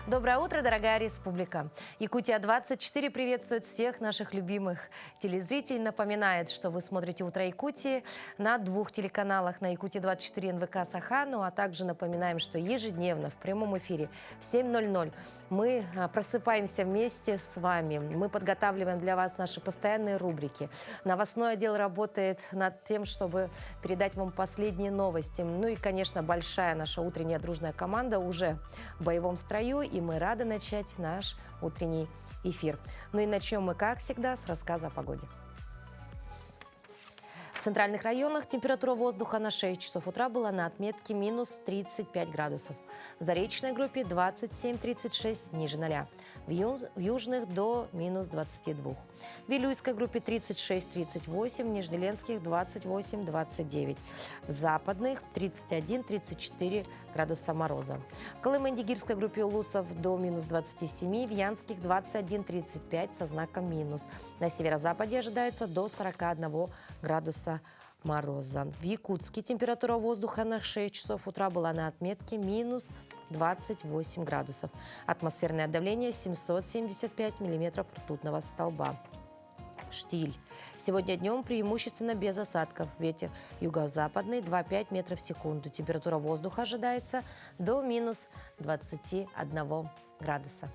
Доброе утро, дорогая республика. Якутия-24 приветствует всех наших любимых телезрителей. Напоминает, что вы смотрите «Утро Якутии» на двух телеканалах, на Якутия-24 НВК Саха, ну а также напоминаем, что ежедневно в прямом эфире в 7:00 мы просыпаемся вместе с вами. Мы подготавливаем для вас наши постоянные рубрики. Новостной отдел работает над тем, чтобы передать вам последние новости. Ну и, конечно, большая наша утренняя дружная команда уже в боевом строю, и мы рады начать наш утренний эфир. Ну и начнем мы, как всегда, с рассказа о погоде. В центральных районах температура воздуха на 6 часов утра была на отметке минус 35 градусов. В Заречной группе 27-36 ниже 0. В южных до минус 22. В Вилюйской группе 36-38, в Нижнеленских 28-29. В западных 31-34 градуса мороза. В Колымо-Индигирской группе Улусов до минус 27, в Янских 21-35 со знаком минус. На северо-западе ожидается до 41 градуса мороза. В Якутске температура воздуха на 6 часов утра была на отметке минус 28 градусов. Атмосферное давление 775 миллиметров ртутного столба. Штиль. Сегодня днем преимущественно без осадков. Ветер юго-западный 2,5 метров в секунду. Температура воздуха ожидается до минус 21 градуса.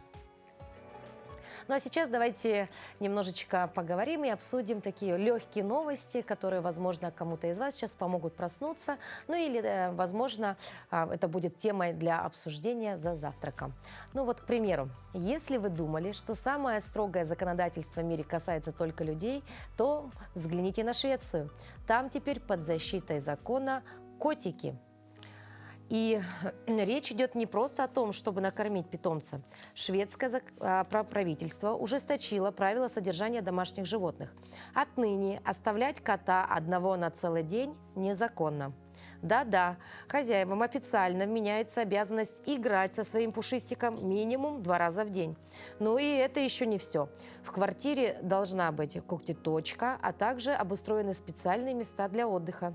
Ну а сейчас давайте немножечко поговорим и обсудим такие легкие новости, которые, возможно, кому-то из вас сейчас помогут проснуться. Ну или, возможно, это будет темой для обсуждения за завтраком. Ну вот, к примеру, если вы думали, что самое строгое законодательство в мире касается только людей, то взгляните на Швецию. Там теперь под защитой закона котики. И речь идет не просто о том, чтобы накормить питомца. Шведское правительство ужесточило правила содержания домашних животных. Отныне оставлять кота одного на целый день незаконно. Да-да, хозяевам официально вменяется обязанность играть со своим пушистиком минимум 2 раза в день. Ну и это еще не все. В квартире должна быть когтеточка, а также обустроены специальные места для отдыха.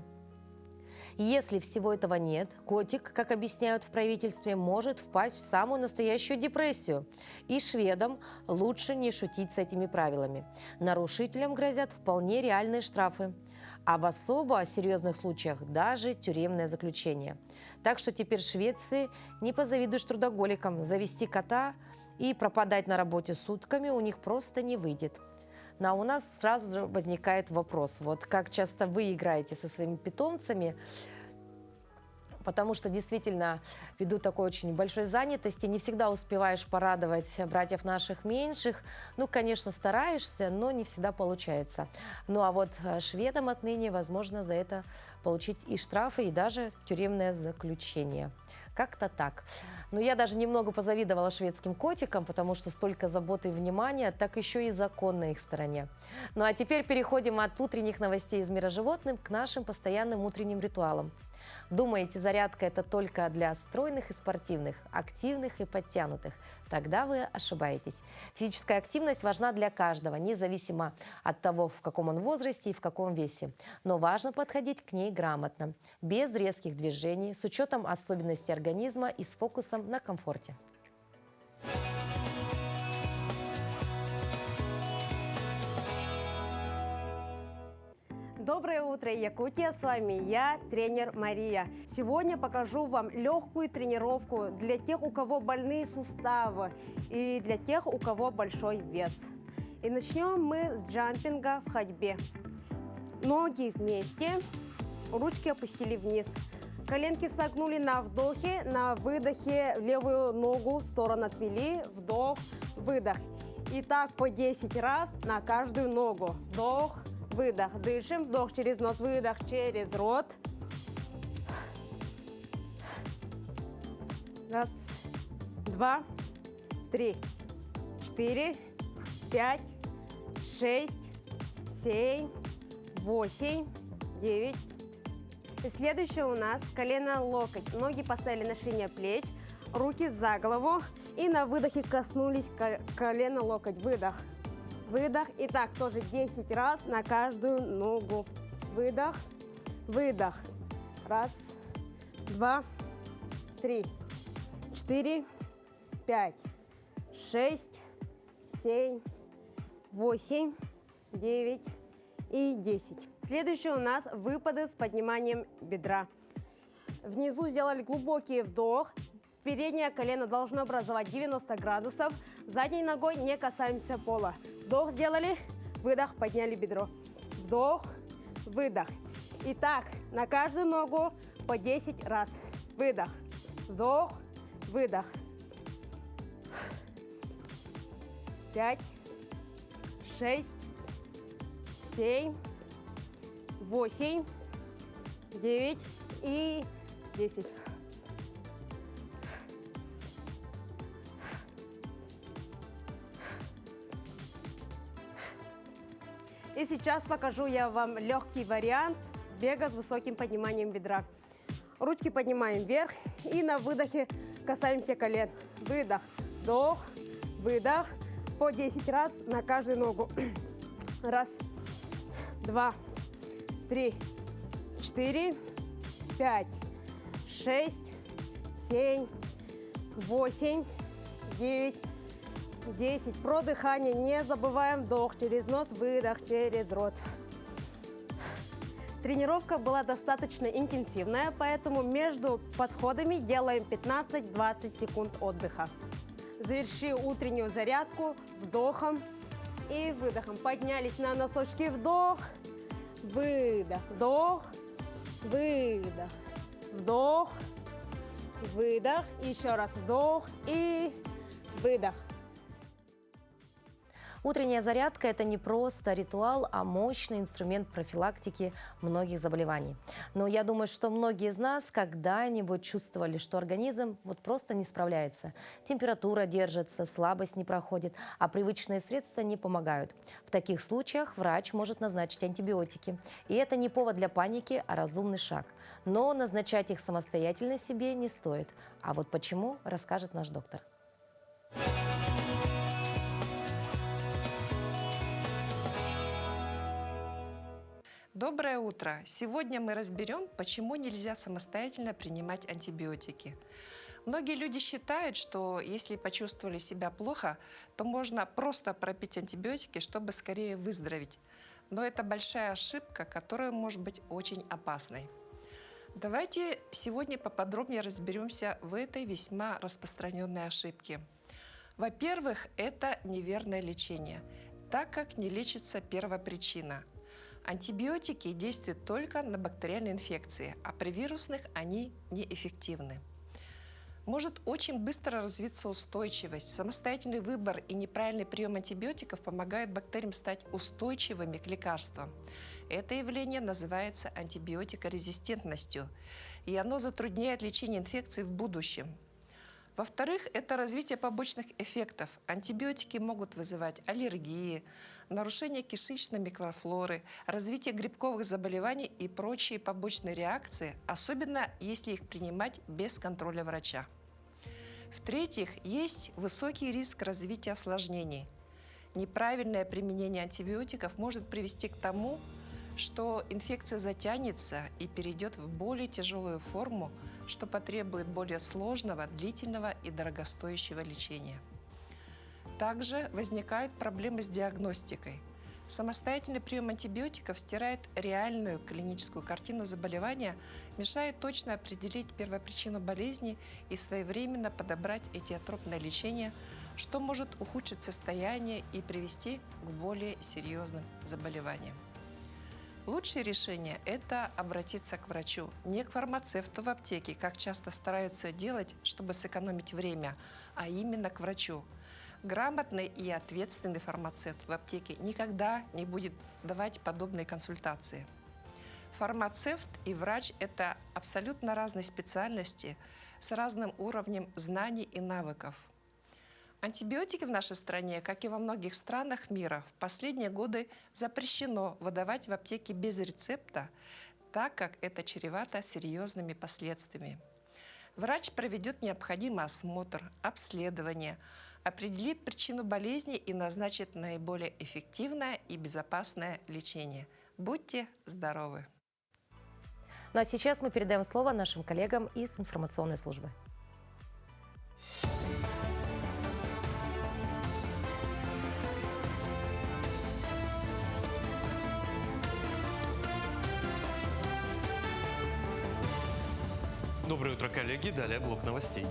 Если всего этого нет, котик, как объясняют в правительстве, может впасть в самую настоящую депрессию. И шведам лучше не шутить с этими правилами. Нарушителям грозят вполне реальные штрафы. А в особо серьезных случаях даже тюремное заключение. Так что теперь в Швеции не позавидуешь трудоголикам. Завести кота и пропадать на работе сутками у них просто не выйдет. Но у нас сразу же возникает вопрос, вот как часто вы играете со своими питомцами, потому что действительно, ввиду такой очень большой занятости, не всегда успеваешь порадовать братьев наших меньших. Ну, конечно, стараешься, но не всегда получается. Ну, а вот шведам отныне возможно за это получить и штрафы, и даже тюремное заключение. Как-то так. Но я даже немного позавидовала шведским котикам, потому что столько заботы и внимания, так еще и закон на их стороне. Ну а теперь переходим от утренних новостей из мира животных к нашим постоянным утренним ритуалам. Думаете, зарядка – это только для стройных и спортивных, активных и подтянутых? Тогда вы ошибаетесь. Физическая активность важна для каждого, независимо от того, в каком он возрасте и в каком весе. Но важно подходить к ней грамотно, без резких движений, с учетом особенностей организма и с фокусом на комфорте. Доброе утро, Якутия! С вами я, тренер Мария. Сегодня покажу вам легкую тренировку для тех, у кого больные суставы и для тех, у кого большой вес. И начнем мы с джампинга в ходьбе. Ноги вместе, ручки опустили вниз. Коленки согнули на вдохе, на выдохе левую ногу в сторону отвели, вдох, выдох. И так по 10 раз на каждую ногу. Вдох, выдох. Дышим. Вдох через нос, выдох через рот. Раз, два, три, 4, 5, 6, 7, 8, 9. И следующее у нас колено-локоть. Ноги поставили на ширине плеч, руки за голову. И на выдохе коснулись колено-локоть. Выдох. Выдох. И так тоже 10 раз на каждую ногу. Выдох. Выдох. Раз, два, три, 4, 5, 6, 7, 8, 9 и 10. Следующее у нас выпады с подниманием бедра. Внизу сделали глубокий вдох. Переднее колено должно образовать 90 градусов. Задней ногой не касаемся пола. Вдох сделали, выдох, подняли бедро. Вдох, выдох. Итак, на каждую ногу по 10 раз. Выдох, вдох, выдох. 5, 6, 7, 8, 9 и 10. И сейчас покажу я вам легкий вариант бега с высоким подниманием бедра. Ручки поднимаем вверх и на выдохе касаемся колен. Выдох, вдох, выдох. По 10 раз на каждую ногу. Раз, два, 3, 4, 5, 6, 7, 8, 9, 10. Про дыхание не забываем. Вдох через нос, выдох через рот. Тренировка была достаточно интенсивная, поэтому между подходами делаем 15-20 секунд отдыха. Заверши утреннюю зарядку вдохом и выдохом. Поднялись на носочки. Вдох, выдох, вдох, выдох, вдох, выдох. Еще раз вдох и выдох. Утренняя зарядка – это не просто ритуал, а мощный инструмент профилактики многих заболеваний. Но я думаю, что многие из нас когда-нибудь чувствовали, что организм вот просто не справляется. Температура держится, слабость не проходит, а привычные средства не помогают. В таких случаях врач может назначить антибиотики. И это не повод для паники, а разумный шаг. Но назначать их самостоятельно себе не стоит. А вот почему, расскажет наш доктор. Доброе утро! Сегодня мы разберем, почему нельзя самостоятельно принимать антибиотики. Многие люди считают, что если почувствовали себя плохо, то можно просто пропить антибиотики, чтобы скорее выздороветь. Но это большая ошибка, которая может быть очень опасной. Давайте сегодня поподробнее разберемся в этой весьма распространенной ошибке. Во-первых, это неверное лечение, так как не лечится первопричина. Антибиотики действуют только на бактериальные инфекции, а при вирусных они неэффективны. Может очень быстро развиться устойчивость. Самостоятельный выбор и неправильный прием антибиотиков помогают бактериям стать устойчивыми к лекарствам. Это явление называется антибиотикорезистентностью, и оно затрудняет лечение инфекций в будущем. Во-вторых, это развитие побочных эффектов. Антибиотики могут вызывать аллергии, нарушение кишечной микрофлоры, развитие грибковых заболеваний и прочие побочные реакции, особенно если их принимать без контроля врача. В-третьих, есть высокий риск развития осложнений. Неправильное применение антибиотиков может привести к тому, что инфекция затянется и перейдет в более тяжелую форму, что потребует более сложного, длительного и дорогостоящего лечения. Также возникают проблемы с диагностикой. Самостоятельный прием антибиотиков стирает реальную клиническую картину заболевания, мешает точно определить первопричину болезни и своевременно подобрать этиотропное лечение, что может ухудшить состояние и привести к более серьезным заболеваниям. Лучшее решение – это обратиться к врачу, не к фармацевту в аптеке, как часто стараются делать, чтобы сэкономить время, а именно к врачу. Грамотный и ответственный фармацевт в аптеке никогда не будет давать подобные консультации. Фармацевт и врач – это абсолютно разные специальности с разным уровнем знаний и навыков. Антибиотики в нашей стране, как и во многих странах мира, в последние годы запрещено выдавать в аптеке без рецепта, так как это чревато серьезными последствиями. Врач проведет необходимый осмотр, обследование, определит причину болезни и назначит наиболее эффективное и безопасное лечение. Будьте здоровы! Ну а сейчас мы передаем слово нашим коллегам из информационной службы. Доброе утро, коллеги. Далее блок новостей.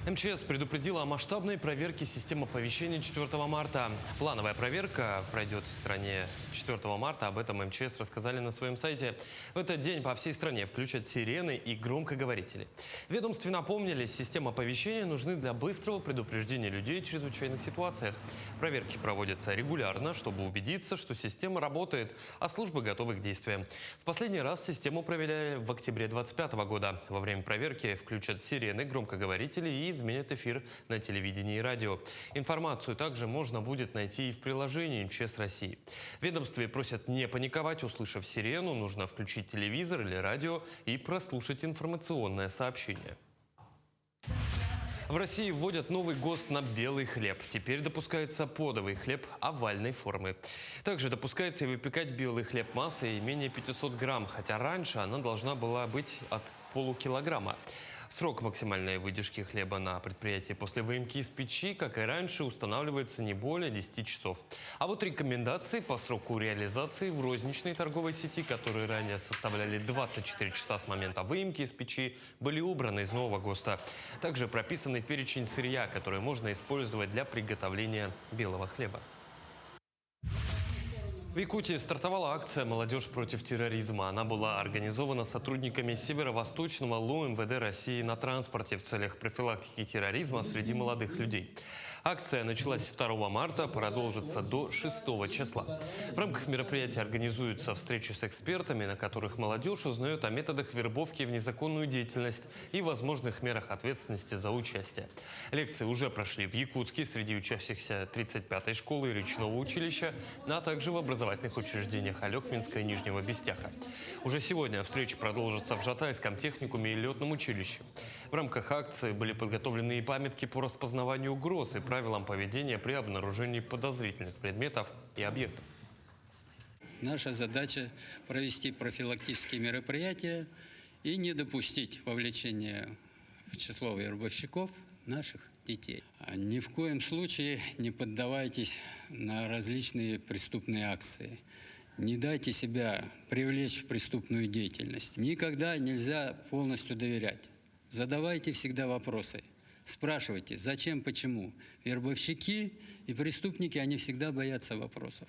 МЧС предупредила о масштабной проверке системы оповещения 4 марта. Плановая проверка пройдет в стране 4 марта. Об этом МЧС рассказали на своем сайте. В этот день по всей стране включат сирены и громкоговорители. В ведомстве напомнили, системы оповещения нужны для быстрого предупреждения людей в чрезвычайных ситуациях. Проверки проводятся регулярно, чтобы убедиться, что система работает, а службы готовы к действиям. В последний раз систему проверяли в октябре 2025 года. Во время проверки включат сирены, громкоговорители и изменят эфир на телевидении и радио. Информацию также можно будет найти и в приложении МЧС России. В ведомстве просят не паниковать, услышав сирену, нужно включить телевизор или радио и прослушать информационное сообщение. В России вводят новый ГОСТ на белый хлеб. Теперь допускается подовый хлеб овальной формы. Также допускается и выпекать белый хлеб массой менее 500 грамм, хотя раньше она должна была быть от полукилограмма. Срок максимальной выдержки хлеба на предприятии после выемки из печи, как и раньше, устанавливается не более 10 часов. А вот рекомендации по сроку реализации в розничной торговой сети, которые ранее составляли 24 часа с момента выемки из печи, были убраны из нового ГОСТа. Также прописанный перечень сырья, который можно использовать для приготовления белого хлеба. В Якутии стартовала акция «Молодежь против терроризма». Она была организована сотрудниками Северо-Восточного ЛУ МВД России на транспорте в целях профилактики терроризма среди молодых людей. Акция началась 2 марта, продолжится до 6 числа. В рамках мероприятия организуются встречи с экспертами, на которых молодежь узнает о методах вербовки в незаконную деятельность и возможных мерах ответственности за участие. Лекции уже прошли в Якутске среди учащихся 35-й школы и речного училища, а также в образовательных учреждениях Алекминска и Нижнего Бестяха. Уже сегодня встречи продолжатся в Жатайском техникуме и летном училище. В рамках акции были подготовлены и памятки по распознаванию угроз и правилам поведения при обнаружении подозрительных предметов и объектов. Наша задача – провести профилактические мероприятия и не допустить вовлечения в число вербовщиков наших детей. Ни в коем случае не поддавайтесь на различные преступные акции. Не дайте себя привлечь в преступную деятельность. Никогда нельзя полностью доверять. Задавайте всегда вопросы. Спрашивайте, зачем, почему. Вербовщики и преступники, они всегда боятся вопросов.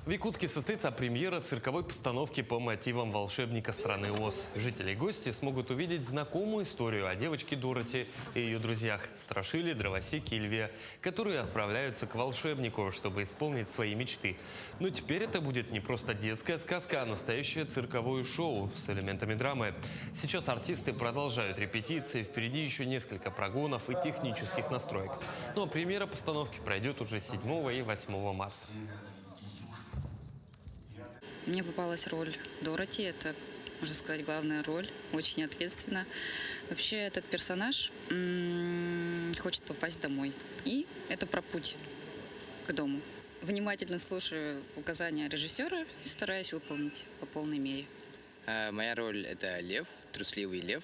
В Якутске состоится премьера цирковой постановки по мотивам волшебника страны Оз. Жители и гости смогут увидеть знакомую историю о девочке Дороти и ее друзьях Страшиле, Дровосеке и Льве, которые отправляются к волшебнику, чтобы исполнить свои мечты. Но теперь это будет не просто детская сказка, а настоящее цирковое шоу с элементами драмы. Сейчас артисты продолжают репетиции, впереди еще несколько прогонов и технических настроек. Ну а премьера постановки пройдет уже 7 и 8 марта. Мне попалась роль Дороти, это, можно сказать, главная роль, очень ответственно. Вообще этот персонаж хочет попасть домой, и это про путь к дому. Внимательно слушаю указания режиссера и стараюсь выполнить по полной мере. Моя роль – это лев, трусливый лев.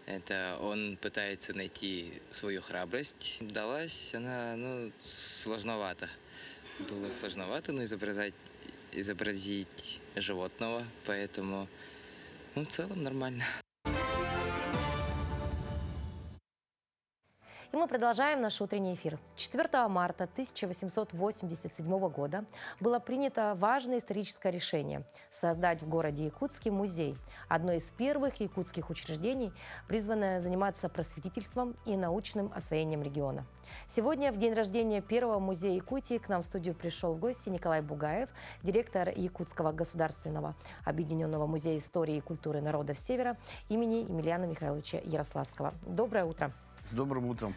Это он пытается найти свою храбрость. Далась она, сложновато. Было сложновато, но изобразить животного, поэтому, в целом нормально. И мы продолжаем наш утренний эфир. 4 марта 1887 года было принято важное историческое решение – создать в городе Якутске музей. Одно из первых якутских учреждений, призванное заниматься просветительством и научным освоением региона. Сегодня, в день рождения первого музея Якутии, к нам в студию пришел в гости Николай Бугаев, директор Якутского государственного объединенного музея истории и культуры народов Севера имени Емельяна Михайловича Ярославского. Доброе утро. С добрым утром.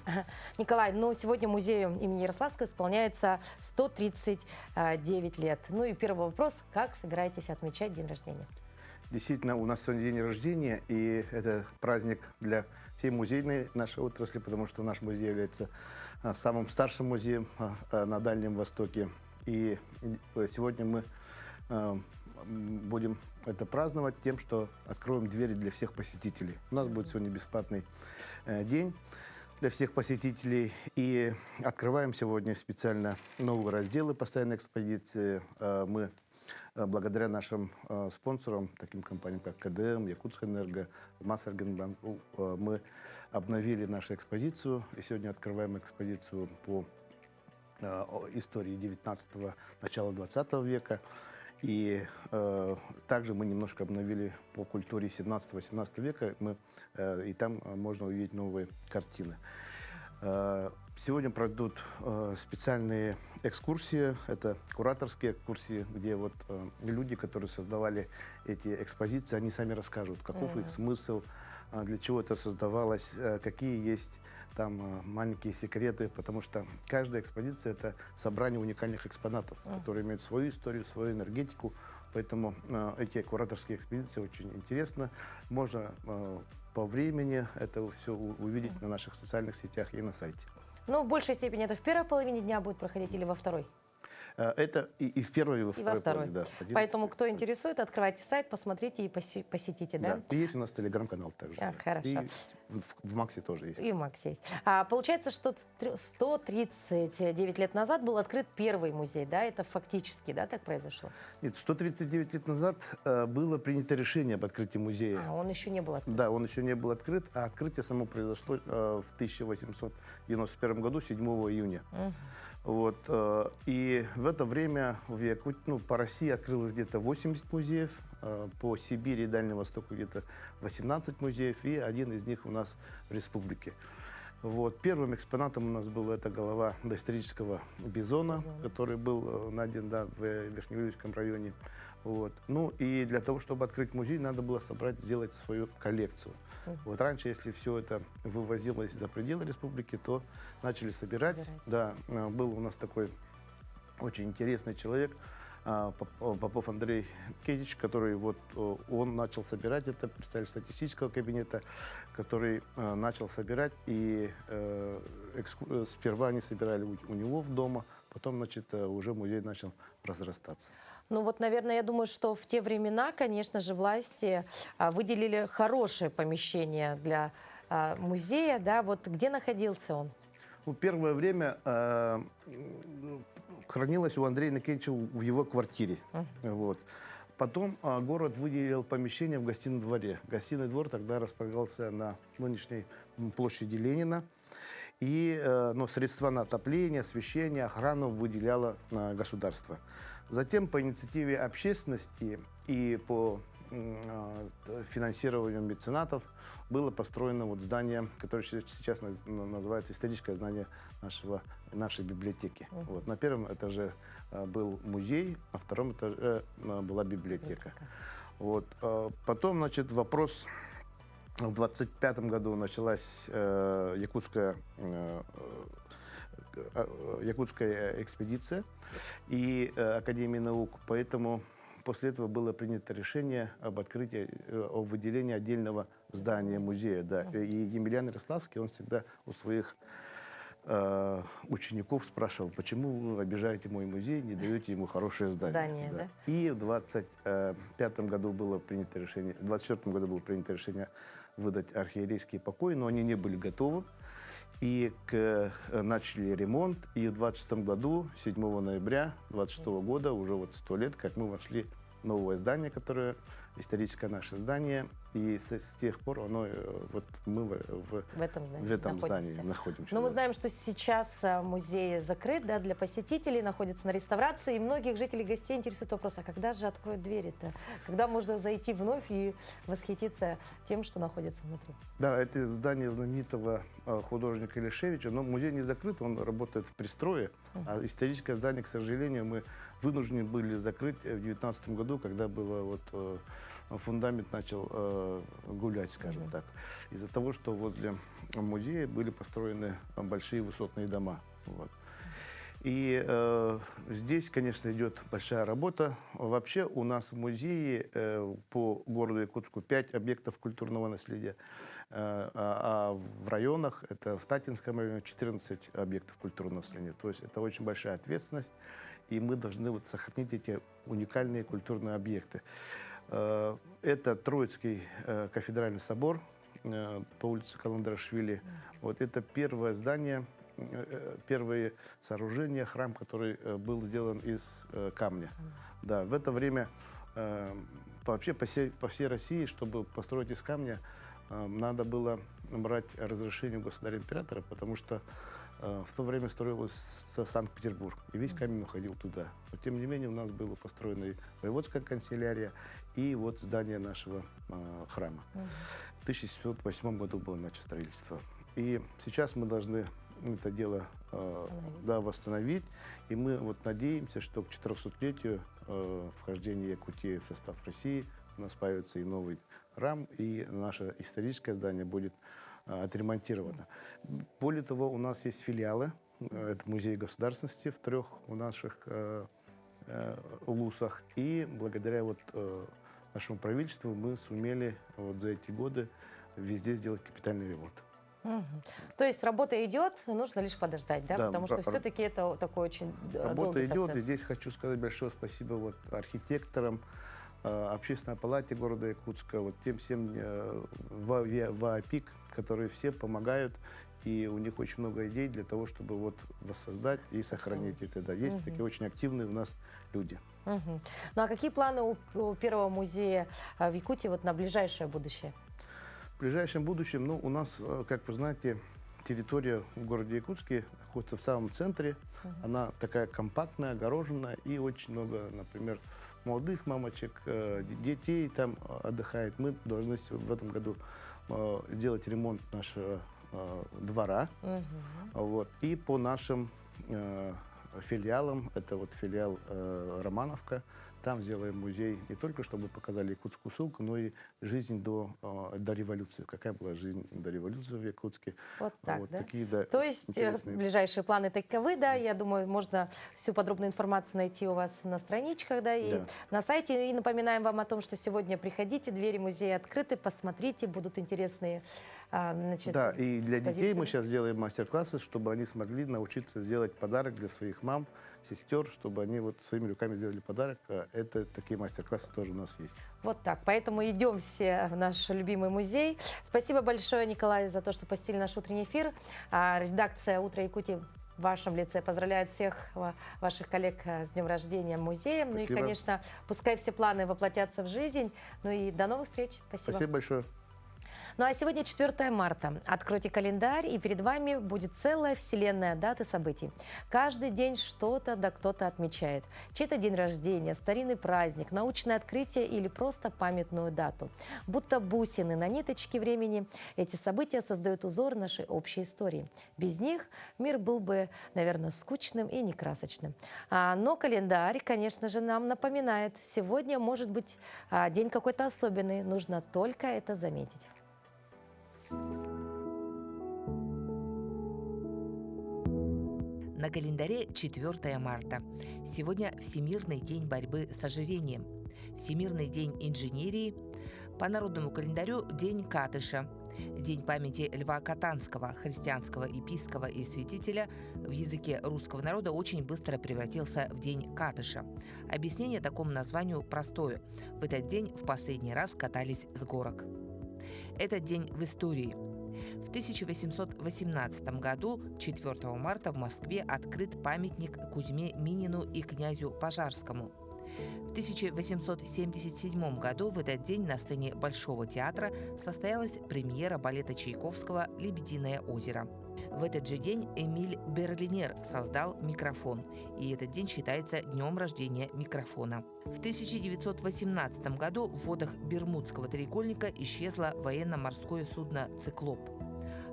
Николай, сегодня музею имени Ярославского исполняется 139 лет. Ну и первый вопрос, как собираетесь отмечать день рождения? Действительно, у нас сегодня день рождения, и это праздник для всей музейной нашей отрасли, потому что наш музей является самым старшим музеем на Дальнем Востоке. И сегодня мы будем это праздновать тем, что откроем двери для всех посетителей. У нас будет сегодня бесплатный день для всех посетителей. И открываем сегодня специально новые разделы постоянной экспозиции. Мы благодаря нашим спонсорам, таким компаниям, как КДМ, Якутскэнерго, Масэргенбанк, мы обновили нашу экспозицию. И сегодня открываем экспозицию по истории 19-го, начала 20 века. И также мы немножко обновили по культуре 17-18 века. И там можно увидеть новые картины. Сегодня пройдут специальные экскурсии. Это кураторские экскурсии, где вот люди, которые создавали эти экспозиции, они сами расскажут, каков их смысл, для чего это создавалось, какие есть там маленькие секреты, потому что каждая экспозиция — это собрание уникальных экспонатов, которые имеют свою историю, свою энергетику. Поэтому эти кураторские экспедиции очень интересны. Можно по времени это все увидеть на наших социальных сетях и на сайте. Но в большей степени это в первой половине дня будет проходить или во второй? Это и в первой, и во второй. половине, Да, Поэтому, кто интересует, открывайте сайт, посмотрите и посетите, да? Да, и есть у нас телеграм-канал также. Хорошо. И в Максе тоже есть. И в Максе есть. Получается, что 139 лет назад был открыт первый музей, да? Это фактически, да, так произошло? Нет, 139 лет назад было принято решение об открытии музея. Он еще не был открыт. Да, он еще не был открыт, а открытие само произошло в 1891 году, 7 июня. Вот, и в это время по России открылось где-то 80 музеев, по Сибири и Дальнему Востоку где-то 18 музеев, и один из них у нас в республике. Вот, первым экспонатом у нас была эта голова доисторического бизона, который был найден, да, в Верхнеуральском районе. Вот. Ну и для того, чтобы открыть музей, надо было сделать свою коллекцию. Вот раньше, если все это вывозилось за пределы республики, то начали собирать. Да, был у нас такой очень интересный человек, Попов Андрей Кетич, который он начал собирать, это представитель статистического кабинета, который начал собирать, и сперва они собирали у него в дома, потом, уже музей начал разрастаться. Ну вот, наверное, я думаю, что в те времена, конечно же, власти выделили хорошее помещение для музея, да, вот где находился он? Первое время хранилось у Андрея Никитича в его квартире. Вот. Потом город выделил помещение в гостином дворе. Гостиный двор тогда располагался на нынешней площади Ленина. Но средства на отопление, освещение, охрану выделяло государство. Затем по инициативе общественности и по финансированию меценатов было построено здание, которое сейчас называется историческое здание нашей библиотеки. Вот. На первом этаже был музей, на втором этаже была библиотека. Вот. Потом, вопрос... В 25 году началась якутская экспедиция и Академии наук, поэтому после этого было принято решение об выделении отдельного здания музея. Да. И Емельян Ярославский, он всегда у своих учеников спрашивал, почему вы обижаете мой музей, не даете ему хорошее здание. Да. И в 24 году было принято решение выдать архиерейские покои, но они не были готовы. И начали ремонт. И в 26 году, 7 ноября 26 года, уже 100 лет, как мы вошли в новое здание, которое историческое наше здание. И с тех пор мы в этом здании находимся. Но мы знаем, что сейчас музей закрыт, да, для посетителей, находится на реставрации. И многих жителей и гостей интересует вопрос, а когда же откроют двери-то? Когда можно зайти вновь и восхититься тем, что находится внутри? Да, это здание знаменитого художника Илишевича, но музей не закрыт, он работает в пристрое. А историческое здание, к сожалению, мы вынуждены были закрыть в 2019 году, когда было фундамент начал гулять, скажем так, из-за того, что возле музея были построены большие высотные дома. Вот. И здесь, конечно, идет большая работа. Вообще у нас в музее по городу Якутску 5 объектов культурного наследия, а в районах, это в Татинском районе, 14 объектов культурного наследия. То есть это очень большая ответственность, и мы должны сохранить эти уникальные культурные объекты. Это Троицкий кафедральный собор по улице Каландрашвили. Вот это первое здание первые сооружения, храм, который был сделан из камня. Да, в это время вообще по всей России, чтобы построить из камня, надо было брать разрешение у государя-императора, потому что в то время строилось Санкт-Петербург, и весь камень уходил туда. Но тем не менее у нас была построена и воеводская канцелярия, и вот здание нашего храма. В 1708 году было начато строительство. И сейчас мы должны это дело восстановить. И мы вот надеемся, что к 400-летию вхождения Якутии в состав России у нас появится и новый храм, и наше историческое здание будет отремонтировано. Более того, у нас есть филиалы. Это музей государственности в 3 у наших улусах. И благодаря вот нашему правительству мы сумели вот за эти годы везде сделать капитальный ремонт. То есть работа идет, нужно лишь подождать, да? Да, Потому что все-таки это такой очень Работа долгий идет, процесс. и здесь хочу сказать большое спасибо вот архитекторам, Общественной палате города Якутска, вот тем всем ВАПИК, которые все помогают, и у них очень много идей для того, чтобы вот воссоздать и сохранить это. Да. Есть такие очень активные у нас люди. Ну а какие планы у первого музея в Якутии вот на ближайшее будущее? В ближайшем будущем, ну, у нас, как вы знаете, территория в городе Якутске находится в самом центре. Она такая компактная, огороженная, и очень много, например, молодых мамочек, детей там отдыхает. Мы должны в этом году сделать ремонт нашего двора. Вот. И по нашим филиалам, это вот филиал Романовка, там сделаем музей не только, чтобы показали якутскую ссылку, но и жизнь до революции. Какая была жизнь до революции в Якутске. Вот так, вот да? такие, да, То есть интересные. ближайшие планы таковы, да, я думаю, можно всю подробную информацию найти у вас на страничках, да, и Да. на сайте. И напоминаем вам о том, что сегодня приходите, двери музея открыты, посмотрите, будут интересные, значит, Да, и для детей экспозиции. мы сейчас делаем мастер-классы, чтобы они смогли научиться сделать подарок для своих мам, сестер, чтобы они вот своими руками сделали подарок. Это такие мастер-классы тоже у нас есть. Вот так. Поэтому идем все в наш любимый музей. Спасибо большое, Николай, за то, что посетили наш утренний эфир. Редакция «Утро Якутии» в вашем лице поздравляет всех ваших коллег с днем рождения музея. Ну и, Спасибо. конечно, пускай все планы воплотятся в жизнь. Ну и до новых встреч. Спасибо. Спасибо большое. Ну а сегодня 4 марта. Откройте календарь, и перед вами будет целая вселенная дат и событий. Каждый день что-то да кто-то отмечает. Чей-то день рождения, старинный праздник, научное открытие или просто памятную дату. Будто бусины на ниточке времени, эти события создают узор нашей общей истории. Без них мир был бы, наверное, скучным и некрасочным. Но календарь, конечно же, нам напоминает, сегодня может быть день какой-то особенный, нужно только это заметить. На календаре 4 марта. Сегодня Всемирный день борьбы с ожирением, Всемирный день инженерии, по народному календарю День Катыша, День памяти Льва Катанского, христианского епископа и святителя, в языке русского народа очень быстро превратился в День Катыша. Объяснение такому названию простое. В этот день в последний раз катались с горок. Этот день в истории. В 1818 году, 4 марта, в Москве открыт памятник Кузьме Минину и князю Пожарскому. В 1877 году в этот день на сцене Большого театра состоялась премьера балета Чайковского «Лебединое озеро». В этот же день Эмиль Берлинер создал микрофон, и этот день считается днем рождения микрофона. В 1918 году в водах Бермудского треугольника исчезло военно-морское судно «Циклоп».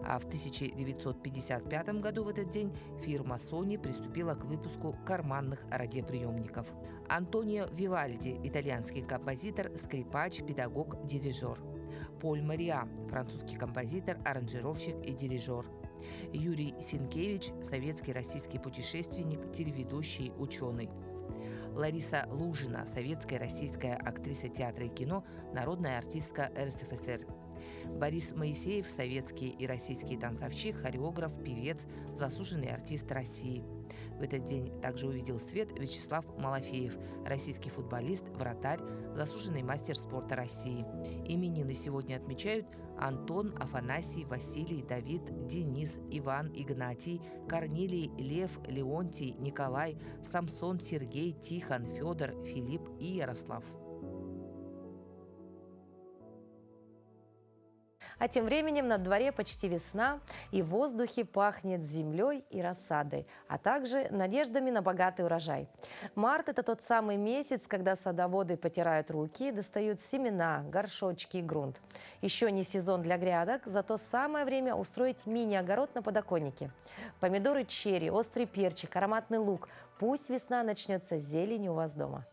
А в 1955 году в этот день фирма Sony приступила к выпуску карманных радиоприемников. Антонио Вивальди – итальянский композитор, скрипач, педагог, дирижер. Поль Мариа – французский композитор, аранжировщик и дирижер. Юрий Сенкевич – советский российский путешественник, телеведущий, ученый. Лариса Лужина – советская российская актриса театра и кино, народная артистка РСФСР. Борис Моисеев – советский и российский танцовщик, хореограф, певец, заслуженный артист России. В этот день также увидел свет Вячеслав Малафеев, российский футболист, вратарь, заслуженный мастер спорта России. Именины сегодня отмечают Антон, Афанасий, Василий, Давид, Денис, Иван, Игнатий, Корнилий, Лев, Леонтий, Николай, Самсон, Сергей, Тихон, Федор, Филипп и Ярослав. А тем временем на дворе почти весна, и в воздухе пахнет землей и рассадой, а также надеждами на богатый урожай. Март – это тот самый месяц, когда садоводы потирают руки, достают семена, горшочки и грунт. Еще не сезон для грядок, зато самое время устроить мини-огород на подоконнике. Помидоры черри, острый перчик, ароматный лук. Пусть весна начнется с зелени у вас дома.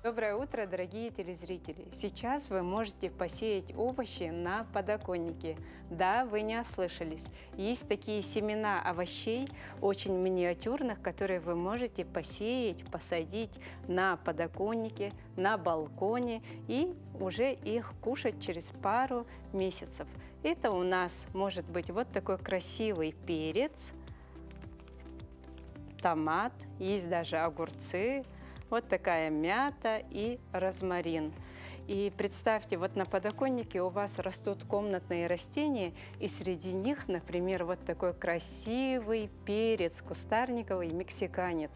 Доброе утро, дорогие телезрители! Сейчас вы можете посеять овощи на подоконнике. Да, вы не ослышались. Есть такие семена овощей, очень миниатюрных, которые вы можете посеять, посадить на подоконнике, на балконе и уже их кушать через пару месяцев. Это у нас может быть вот такой красивый перец, томат, есть даже огурцы, вот такая мята и розмарин. И представьте, вот на подоконнике у вас растут комнатные растения, и среди них, например, вот такой красивый перец кустарниковый мексиканец.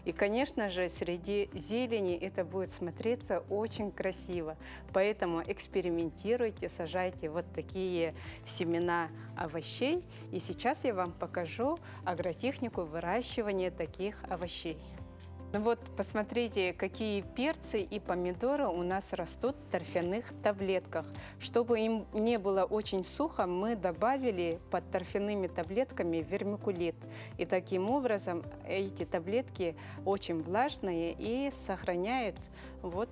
И, конечно же, среди зелени это будет смотреться очень красиво. Поэтому экспериментируйте, сажайте вот такие семена овощей. И сейчас я вам покажу агротехнику выращивания таких овощей. Ну вот, посмотрите, какие перцы и помидоры у нас растут в торфяных таблетках. Чтобы им не было очень сухо, мы добавили под торфяными таблетками вермикулит. И таким образом эти таблетки очень влажные и сохраняют вот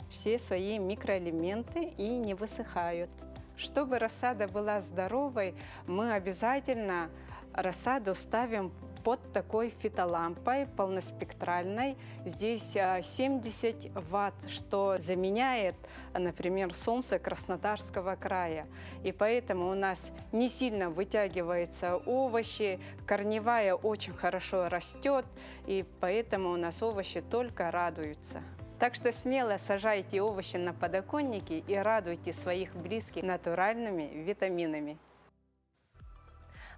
все свои микроэлементы и не высыхают. Чтобы рассада была здоровой, мы обязательно рассаду ставим под такой фитолампой полноспектральной. Здесь 70 ватт, что заменяет, например, солнце Краснодарского края. И поэтому у нас не сильно вытягиваются овощи, корневая очень хорошо растет, и поэтому у нас овощи только радуются. Так что смело сажайте овощи на подоконнике и радуйте своих близких натуральными витаминами.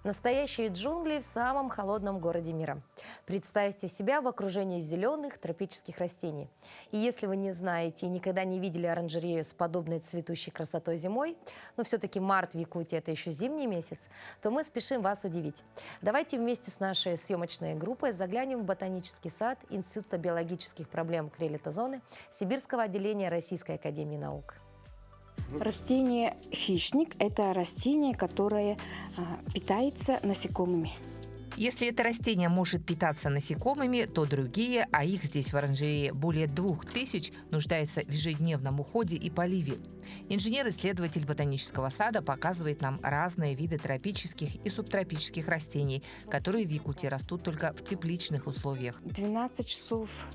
Настоящие джунгли в самом холодном городе мира. Представьте себя в окружении зеленых тропических растений. И если вы не знаете и никогда не видели оранжерею с подобной цветущей красотой зимой, но все-таки март в Якутии – это еще зимний месяц, то мы спешим вас удивить. Давайте вместе с нашей съемочной группой заглянем в ботанический сад Института биологических проблем крелитозоны Сибирского отделения Российской академии наук. Растение хищник – это растение, которое питается насекомыми. Если это растение может питаться насекомыми, то другие, а их здесь в оранжерее более 2000, нуждаются в ежедневном уходе и поливе. Инженер-исследователь ботанического сада показывает нам разные виды тропических и субтропических растений, которые в Якутии растут только в тепличных условиях. 12 часов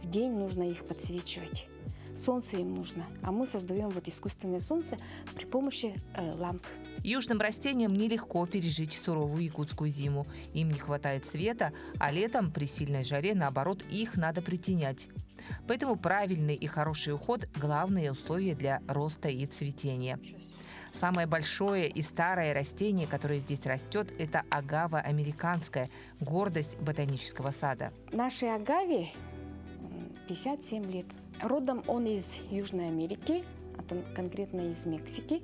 в день нужно их подсвечивать. Солнце им нужно, а мы создаем вот искусственное солнце при помощи ламп. Южным растениям нелегко пережить суровую якутскую зиму. Им не хватает света, а летом при сильной жаре, наоборот, их надо притенять. Поэтому правильный и хороший уход – главные условия для роста и цветения. Самое большое и старое растение, которое здесь растет, это агава американская, гордость ботанического сада. Нашей агаве 57 лет. Родом он из Южной Америки, конкретно из Мексики.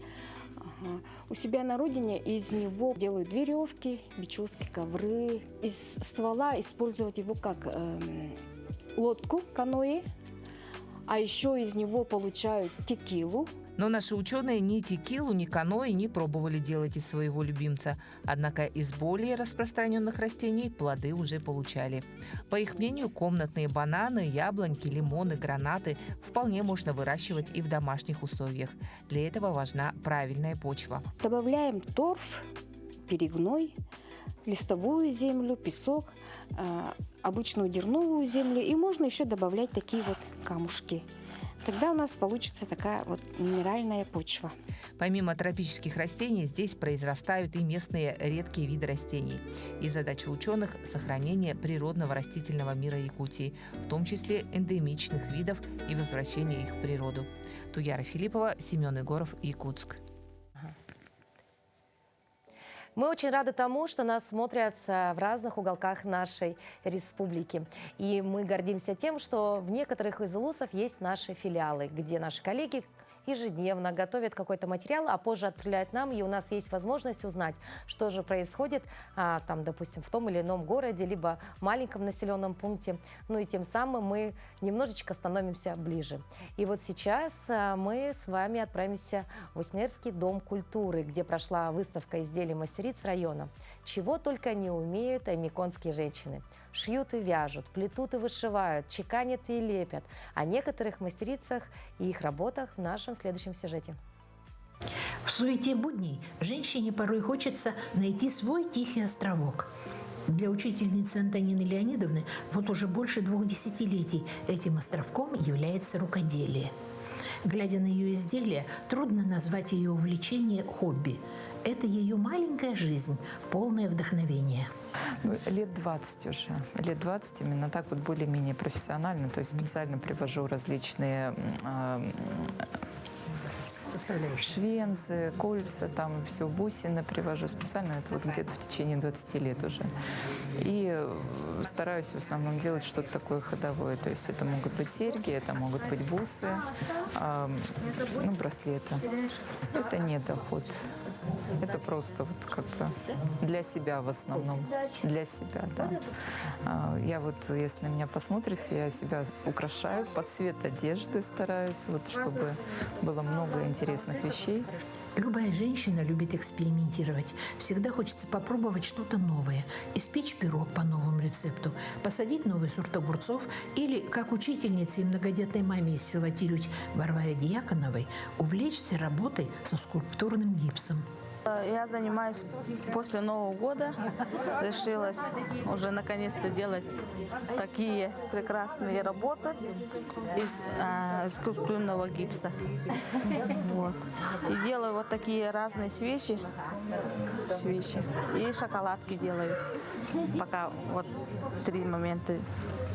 У себя на родине из него делают веревки, бечевки, ковры. Из ствола использовать его как лодку, каноэ. А еще из него получают текилу. Но наши ученые ни текилу, ни каноэ не пробовали делать из своего любимца. Однако из более распространенных растений плоды уже получали. По их мнению, комнатные бананы, яблоньки, лимоны, гранаты вполне можно выращивать и в домашних условиях. Для этого важна правильная почва. Добавляем торф, перегной, листовую землю, песок, обычную дерновую землю. И можно еще добавлять такие вот камушки. Тогда у нас получится такая вот минеральная почва. Помимо тропических растений, здесь произрастают и местные редкие виды растений. И задача ученых – сохранение природного растительного мира Якутии, в том числе эндемичных видов и возвращение их в природу. Туяра Филиппова, Семен Егоров, Якутск. Мы очень рады тому, что нас смотрят в разных уголках нашей республики. И мы гордимся тем, что в некоторых из УЛУСов есть наши филиалы, где наши коллеги ежедневно готовят какой-то материал, а позже отправляют нам, и у нас есть возможность узнать, что же происходит, там, допустим, в том или ином городе, либо маленьком населенном пункте. Ну и тем самым мы немножечко становимся ближе. И вот сейчас мы с вами отправимся в Уснерский дом культуры, где прошла выставка изделий мастериц района. Чего только не умеют аймяконские женщины. Шьют и вяжут, плетут и вышивают, чеканят и лепят. О некоторых мастерицах и их работах в нашем следующем сюжете. В суете будней женщине порой хочется найти свой тихий островок. Для учительницы Антонины Леонидовны вот уже больше 2 десятилетий этим островком является рукоделие. Глядя на ее изделия, трудно назвать ее увлечение хобби. Это ее маленькая жизнь, полное вдохновение. Лет 20 уже. Лет 20 именно так вот более-менее профессионально. То есть специально привожу различные швензы, кольца, там все, бусины привожу специально. Это вот где-то в течение 20 лет уже. И стараюсь в основном делать что-то такое ходовое. То есть это могут быть серьги, это могут быть бусы, браслеты. Это не доход. Это просто вот как бы для себя в основном. Для себя, да. Я вот, если на меня посмотрите, я себя украшаю под цвет одежды, стараюсь, вот, чтобы было много интересных вещей. Любая женщина любит экспериментировать. Всегда хочется попробовать что-то новое. Испечь пирог по новому рецепту, посадить новый сорт огурцов или, как учительнице и многодетной маме из села Тирють Варваре Дьяконовой, увлечься работой со скульптурным гипсом. Я занимаюсь после Нового года. Решилась уже наконец-то делать такие прекрасные работы из скульптурного гипса. Вот. И делаю вот такие разные свечи. И шоколадки делаю. Пока вот 3 момента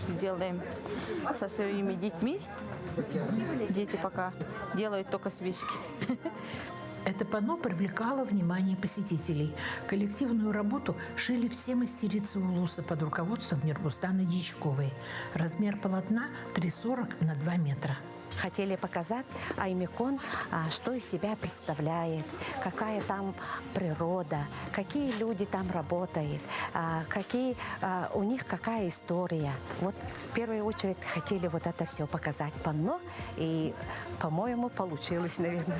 сделаем со своими детьми. Дети пока делают только свечки. Это панно привлекало внимание посетителей. Коллективную работу шили все мастерицы УЛУСа под руководством Нергустаны Дьячковой. Размер полотна 3,40 на 2 метра. Хотели показать Аймякон, что из себя представляет, какая там природа, какие люди там работают, у них какая история. Вот в первую очередь хотели вот это все показать панно, и, по-моему, получилось, наверное.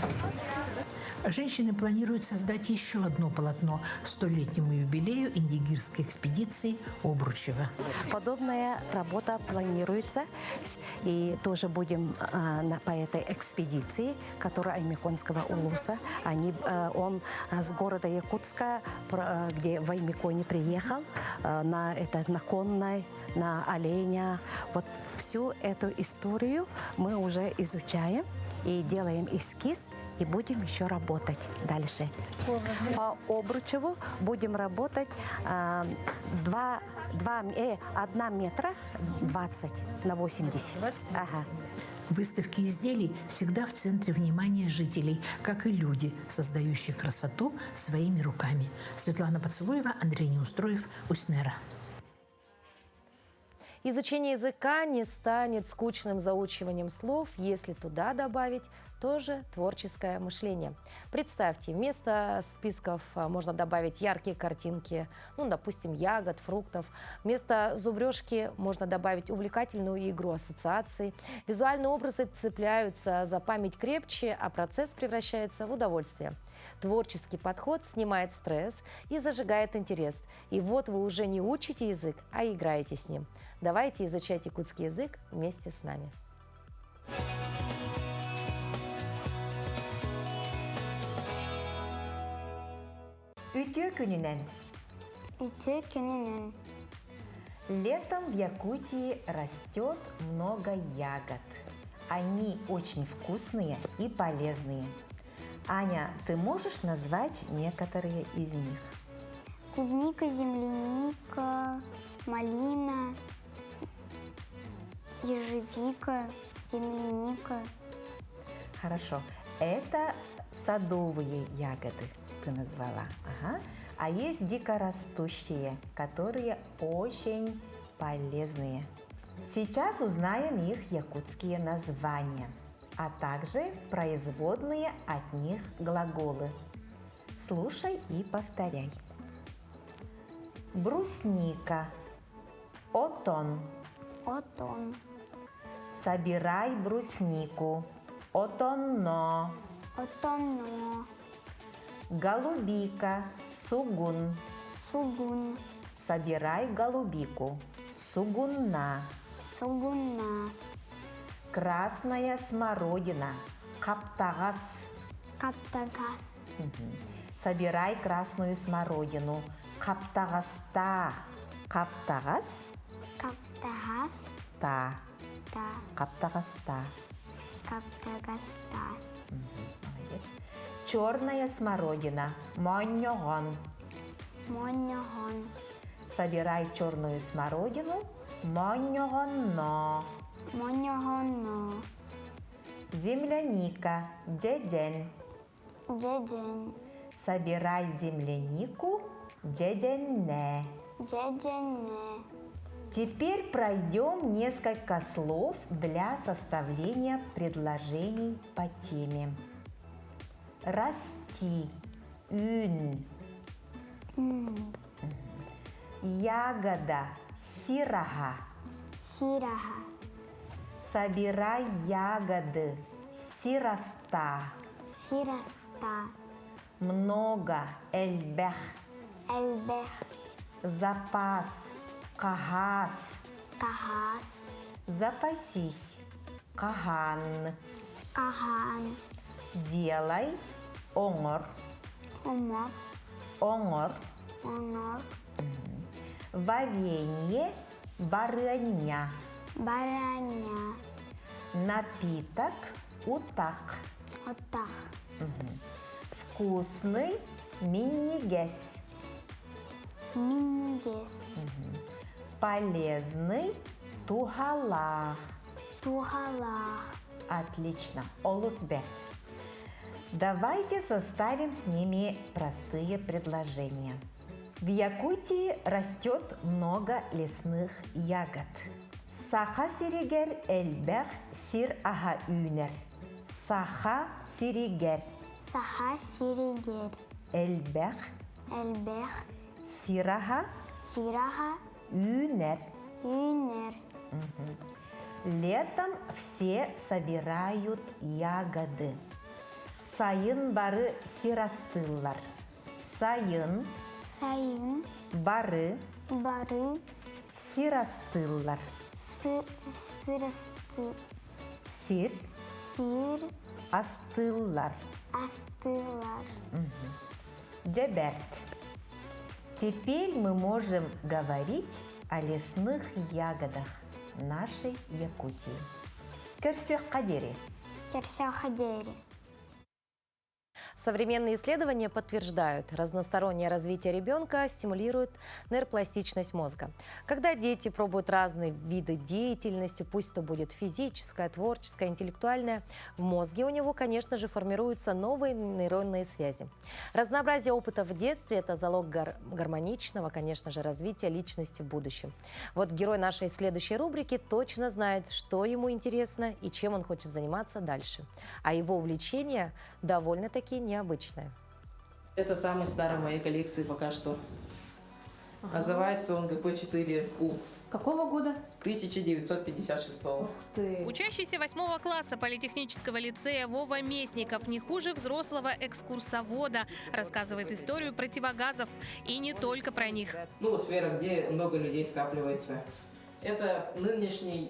Женщины планируют создать еще одно полотно 100-летнему юбилею индигирской экспедиции Обручева. Подобная работа планируется, и тоже будем по этой экспедиции, которая Аймяконского УЛУСа. Он с города Якутска, где в Аймяконе приехал, на конной, на оленя. Вот всю эту историю мы уже изучаем и делаем эскиз, и будем еще работать дальше. По Обручеву будем работать 1 метра 20 на 80. Ага. Выставки изделий всегда в центре внимания жителей, как и люди, создающие красоту своими руками. Светлана Поцелуева, Андрей Неустроев, Уснера. Изучение языка не станет скучным заучиванием слов, если туда добавить тоже творческое мышление. Представьте, вместо списков можно добавить яркие картинки, допустим, ягод, фруктов. Вместо зубрежки можно добавить увлекательную игру ассоциаций. Визуальные образы цепляются за память крепче, а процесс превращается в удовольствие. Творческий подход снимает стресс и зажигает интерес. И вот вы уже не учите язык, а играете с ним. Давайте изучать якутский язык вместе с нами. Ütö күнінен. Ütö күнінен. Летом в Якутии растет много ягод. Они очень вкусные и полезные. Аня, ты можешь назвать некоторые из них? Клубника, земляника, малина, ежевика, земляника. Хорошо. Это садовые ягоды ты назвала. Ага. А есть дикорастущие, которые очень полезные. Сейчас узнаем их якутские названия, а также производные от них глаголы. Слушай и повторяй. Брусника. Отон. Отон. Собирай бруснику. Отонно. Отонно. Голубика. Сугун. Сугун. Собирай голубику. Сугунна. Сугунна. Красная смородина. Каптагас. Каптагас. Собирай красную смородину. Каптагаста. Каптагас. Каптагас. Та. Та. Каптагаста. Каптагаста. Молодец. Черная смородина. Моньогон. Моньогон. Собирай черную смородину. Моньогонно. Моньогонно. Земляника. Джеден. Джеден. Собирай землянику. Джеденне. Джеденне. Теперь пройдем несколько слов для составления предложений по теме. Расти. Ün. Ягода. Сираха. Сираха. Собирай ягоды. Сираста. Сираста. Много. Эльбех. Эльбех. Запас. Кагас. Кагас. Запасись. Каган. Каган. Делай. Оңор. Омор. Оңор. Онор. Варенье. Барыня. Бараня. Напиток. Утак. Отах. Вкусный. Минигес. Минигес. Полезный. Тухалах. Тухалах. Отлично. Олусбе. Давайте составим с ними простые предложения. В Якутии растет много лесных ягод. Саха сиригер эльбех сир аха юнер. Саха сиригер. Саха сиригер. Эльбех. Эльбех. Сираха. Сираха. Юнер. Юнер. Летом все собирают ягоды. Сайын бары сирастыллар. Сайын. Сайын. Бары. Бары. Сирастыллар. Сырасты. Сир. Сир. Астыллар. Астылар. Джеберт. Теперь мы можем говорить о лесных ягодах нашей Якутии. Керсех Кадери. Керсех Кадери. Современные исследования подтверждают, разностороннее развитие ребенка стимулирует нейропластичность мозга. Когда дети пробуют разные виды деятельности, пусть то будет физическая, творческая, интеллектуальная, в мозге у него, конечно же, формируются новые нейронные связи. Разнообразие опыта в детстве – это залог гармоничного, конечно же, развития личности в будущем. Вот герой нашей следующей рубрики точно знает, что ему интересно и чем он хочет заниматься дальше. А его увлечение довольно-таки необычное. Это самый старый в моей коллекции пока что. Называется он ГП-4У. Какого года? 1956. Учащийся 8 класса политехнического лицея Вова Местников не хуже взрослого экскурсовода. Рассказывает историю противогазов и не только про них. Сфера, где много людей скапливается. Это нынешний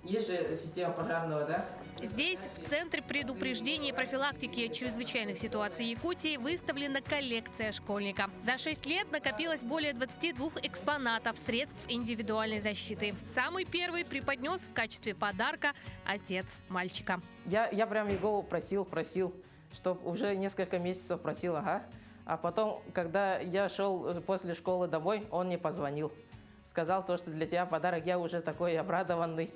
Есть же система пожарного, да? Здесь, в Центре предупреждения и профилактики чрезвычайных ситуаций Якутии, выставлена коллекция школьника. За 6 лет накопилось более 22 экспонатов средств индивидуальной защиты. Самый первый преподнес в качестве подарка отец мальчика. Я прям его просил, чтобы уже несколько месяцев просил, ага. А потом, когда я шел после школы домой, он мне позвонил. Сказал то, что для тебя подарок. Я уже такой обрадованный,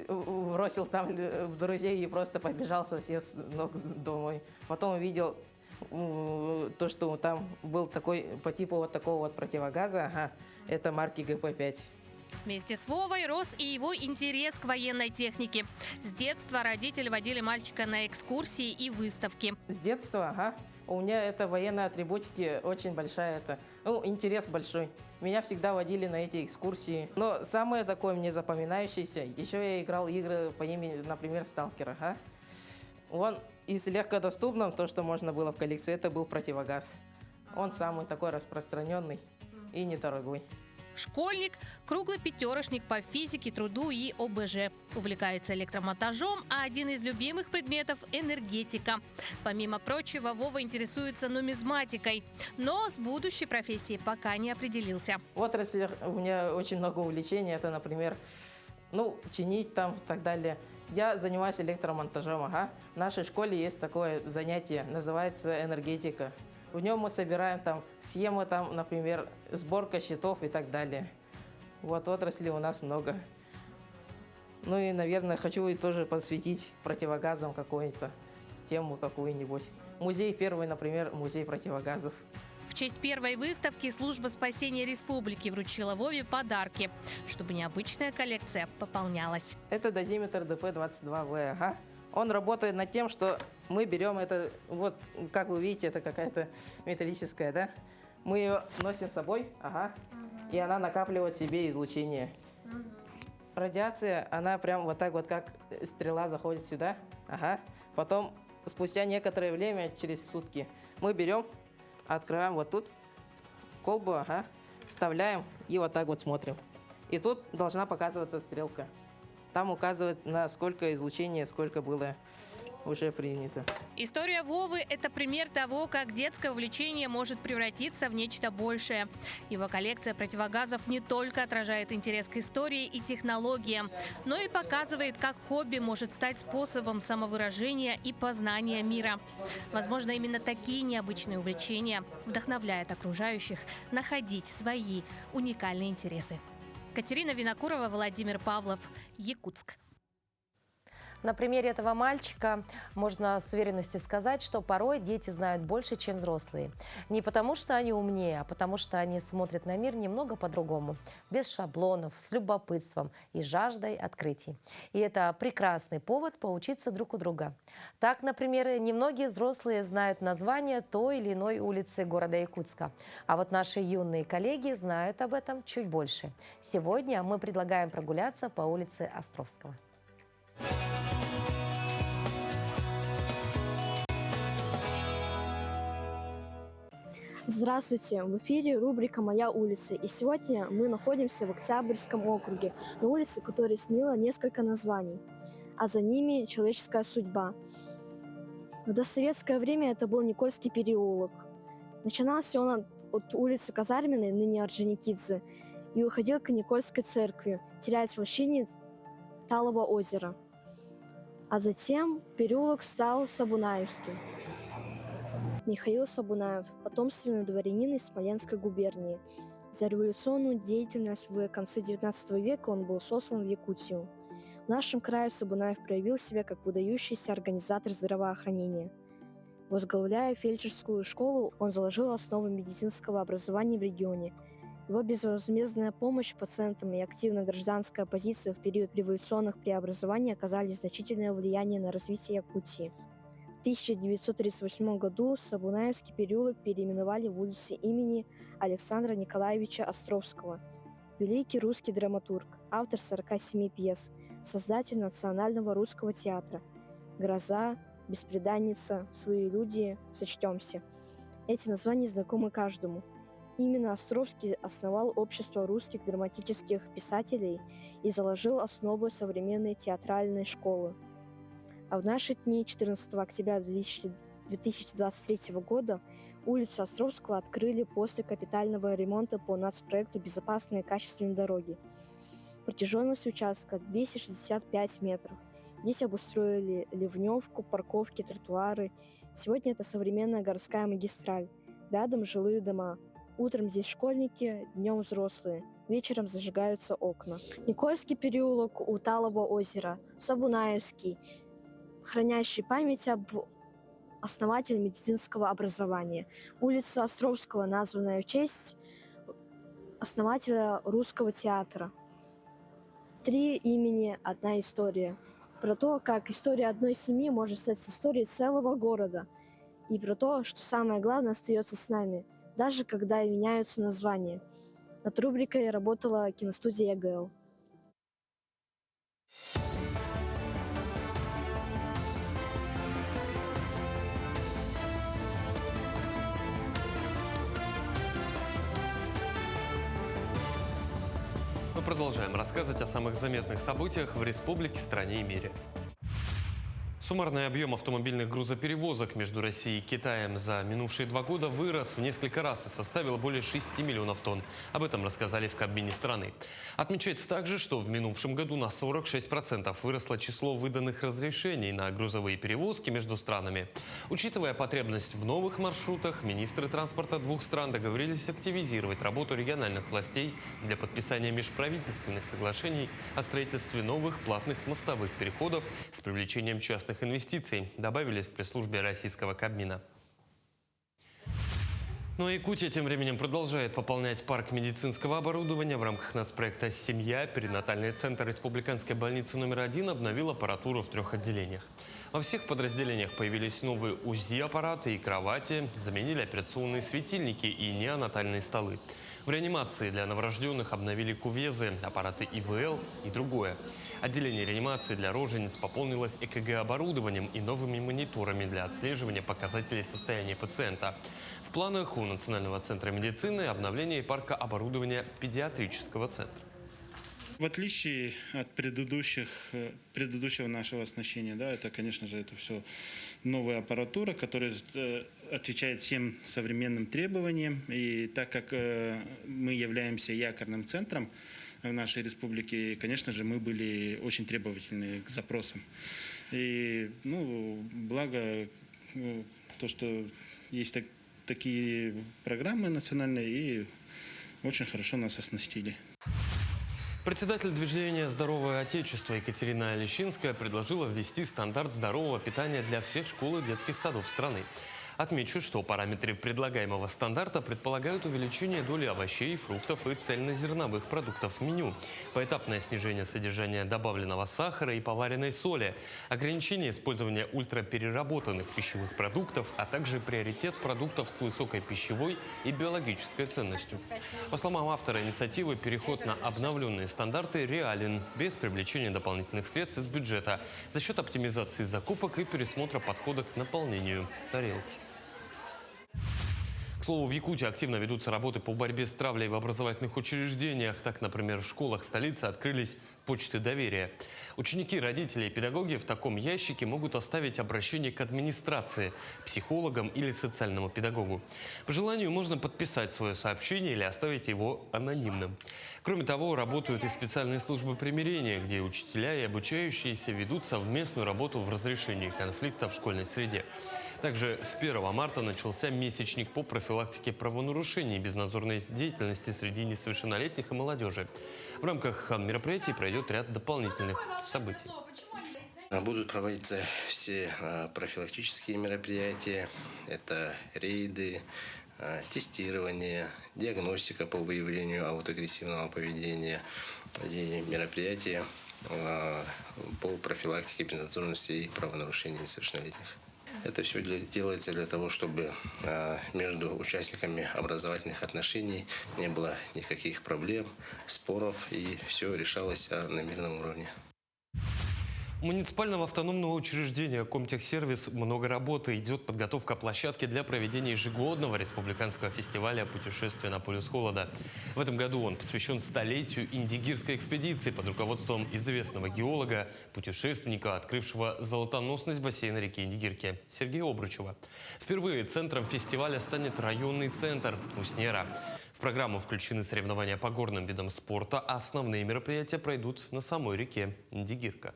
бросил там в друзей и просто побежал со всех ног домой. Потом увидел то, что там был такой, по типу вот такого вот противогаза, ага, это марки ГП-5. Вместе с Вовой рос и его интерес к военной технике. С детства родители водили мальчика на экскурсии и выставки. С детства, ага. У меня это военная атрибутики очень большая, интерес большой. Меня всегда водили на эти экскурсии. Но самое такое мне запоминающееся, еще я играл игры по имени, например, Сталкер, ага. Он из легкодоступного, то, что можно было в коллекции, это был противогаз. Он самый такой распространенный и недорогой. Школьник – круглый пятерочник по физике, труду и ОБЖ. Увлекается электромонтажом, а один из любимых предметов – энергетика. Помимо прочего, Вова интересуется нумизматикой, но с будущей профессией пока не определился. В отрасли у меня очень много увлечений. Это, например, чинить там и так далее. Я занимаюсь электромонтажом, ага. В нашей школе есть такое занятие, называется энергетика. В нем мы собираем там схемы, там, например, сборка щитов и так далее. Вот отрасли у нас много. Ну и, наверное, хочу и тоже посвятить противогазам какую-то тему какую-нибудь. Музей первый, например, музей противогазов. В честь первой выставки Служба спасения республики вручила Вове подарки, чтобы необычная коллекция пополнялась. Это дозиметр ДП-22В, ага. Он работает над тем, что мы берем это, вот, как вы видите, это какая-то металлическая, да? Мы ее носим с собой, ага, и она накапливает в себе излучение. Радиация, она прям вот так вот, как стрела заходит сюда, ага. Потом, спустя некоторое время, через сутки, мы берем, открываем вот тут колбу, ага, вставляем и вот так вот смотрим. И тут должна показываться стрелка. Там указывает, на сколько излучения, сколько было уже принято. История Вовы – это пример того, как детское увлечение может превратиться в нечто большее. Его коллекция противогазов не только отражает интерес к истории и технологиям, но и показывает, как хобби может стать способом самовыражения и познания мира. Возможно, именно такие необычные увлечения вдохновляют окружающих находить свои уникальные интересы. Катерина Винокурова, Владимир Павлов, Якутск. На примере этого мальчика можно с уверенностью сказать, что порой дети знают больше, чем взрослые. Не потому, что они умнее, а потому, что они смотрят на мир немного по-другому, без шаблонов, с любопытством и жаждой открытий. И это прекрасный повод поучиться друг у друга. Так, например, немногие взрослые знают название той или иной улицы города Якутска. А вот наши юные коллеги знают об этом чуть больше. Сегодня мы предлагаем прогуляться по улице Островского. Здравствуйте! В эфире рубрика «Моя улица». И сегодня мы находимся в Октябрьском округе, на улице, которая сменила несколько названий, а за ними человеческая судьба. В досоветское время это был Никольский переулок. Начинался он от улицы Казарменной, ныне Орджоникидзе, и уходил к Никольской церкви, теряясь в лощине Талого озера. А затем переулок стал Сабунаевским. Михаил Сабунаев, потомственный дворянин из Смоленской губернии. За революционную деятельность в конце XIX века он был сослан в Якутию. В нашем крае Сабунаев проявил себя как выдающийся организатор здравоохранения. Возглавляя фельдшерскую школу, он заложил основы медицинского образования в регионе. Его безвозмездная помощь пациентам и активная гражданская позиция в период революционных преобразований оказали значительное влияние на развитие Якутии. В 1938 году Сабунаевский переулок переименовали в улицу имени Александра Николаевича Островского. Великий русский драматург, автор 47 пьес, создатель Национального русского театра. «Гроза», «Бесприданница», «Свои люди», «Сочтемся». Эти названия знакомы каждому. Именно Островский основал общество русских драматических писателей и заложил основу современной театральной школы. А в наши дни, 14 октября 2023 года, улицу Островского открыли после капитального ремонта по нацпроекту «Безопасные и качественные дороги». Протяженность участка 265 метров. Здесь обустроили ливневку, парковки, тротуары. Сегодня это современная городская магистраль. Рядом жилые дома. Утром здесь школьники, днем взрослые. Вечером зажигаются окна. Никольский переулок у Талого озера. Сабунаевский, хранящий память об основателе медицинского образования. Улица Островского, названная в честь основателя русского театра. 3 имени, одна история. Про то, как история одной семьи может стать историей целого города. И про то, что самое главное остается с нами, даже когда меняются названия. Над рубрикой работала киностудия ЕГЛ. Мы продолжаем рассказывать о самых заметных событиях в республике, стране и мире. Суммарный объем автомобильных грузоперевозок между Россией и Китаем за минувшие 2 года вырос в несколько раз и составил более 6 миллионов тонн. Об этом рассказали в Кабмине страны. Отмечается также, что в минувшем году на 46% выросло число выданных разрешений на грузовые перевозки между странами. Учитывая потребность в новых маршрутах, министры транспорта 2 стран договорились активизировать работу региональных властей для подписания межправительственных соглашений о строительстве новых платных мостовых переходов с привлечением частных инвестиций, добавили в пресс-службе российского Кабмина. Но Якутия тем временем продолжает пополнять парк медицинского оборудования. В рамках нацпроекта «Семья» перинатальный центр республиканской больницы номер 1 обновил аппаратуру в 3 отделениях. Во всех подразделениях появились новые УЗИ-аппараты и кровати, заменили операционные светильники и неонатальные столы. В реанимации для новорожденных обновили кувезы, аппараты ИВЛ и другое. Отделение реанимации для рожениц пополнилось ЭКГ-оборудованием и новыми мониторами для отслеживания показателей состояния пациента. В планах у Национального центра медицины обновление парка оборудования педиатрического центра. В отличие от предыдущего нашего оснащения, да, это, конечно же, это все новая аппаратура, которая отвечает всем современным требованиям. И так как мы являемся якорным центром в нашей республике, конечно же, мы были очень требовательны к запросам. И, благо то, что есть такие программы национальные, и очень хорошо нас оснастили. Председатель движения «Здоровое Отечество» Екатерина Лещинская предложила ввести стандарт здорового питания для всех школ и детских садов страны. Отмечу, что параметры предлагаемого стандарта предполагают увеличение доли овощей, фруктов и цельнозерновых продуктов в меню, поэтапное снижение содержания добавленного сахара и поваренной соли, ограничение использования ультрапереработанных пищевых продуктов, а также приоритет продуктов с высокой пищевой и биологической ценностью. По словам автора инициативы, переход на обновленные стандарты реален, без привлечения дополнительных средств из бюджета, за счет оптимизации закупок и пересмотра подхода к наполнению тарелки. К слову, в Якутии активно ведутся работы по борьбе с травлей в образовательных учреждениях. Так, например, в школах столицы открылись почты доверия. Ученики, родители и педагоги в таком ящике могут оставить обращение к администрации, психологам или социальному педагогу. По желанию можно подписать свое сообщение или оставить его анонимным. Кроме того, работают и специальные службы примирения, где учителя и обучающиеся ведут совместную работу в разрешении конфликта в школьной среде. Также с 1 марта начался месячник по профилактике правонарушений и безнадзорной деятельности среди несовершеннолетних и молодежи. В рамках мероприятий пройдет ряд дополнительных событий. Будут проводиться все профилактические мероприятия. Это рейды, тестирование, диагностика по выявлению аутоагрессивного поведения и мероприятия по профилактике безнадзорности и правонарушений несовершеннолетних. Это все делается для того, чтобы между участниками образовательных отношений не было никаких проблем, споров, и все решалось на мирном уровне. У муниципального автономного учреждения «Комтехсервис» много работы. Идет подготовка площадки для проведения ежегодного республиканского фестиваля «Путешествие на полюс холода». В этом году он посвящен столетию индигирской экспедиции под руководством известного геолога, путешественника, открывшего золотоносность бассейна реки Индигирки Сергея Обручева. Впервые центром фестиваля станет районный центр Уснера. В программу включены соревнования по горным видам спорта, а основные мероприятия пройдут на самой реке Индигирка.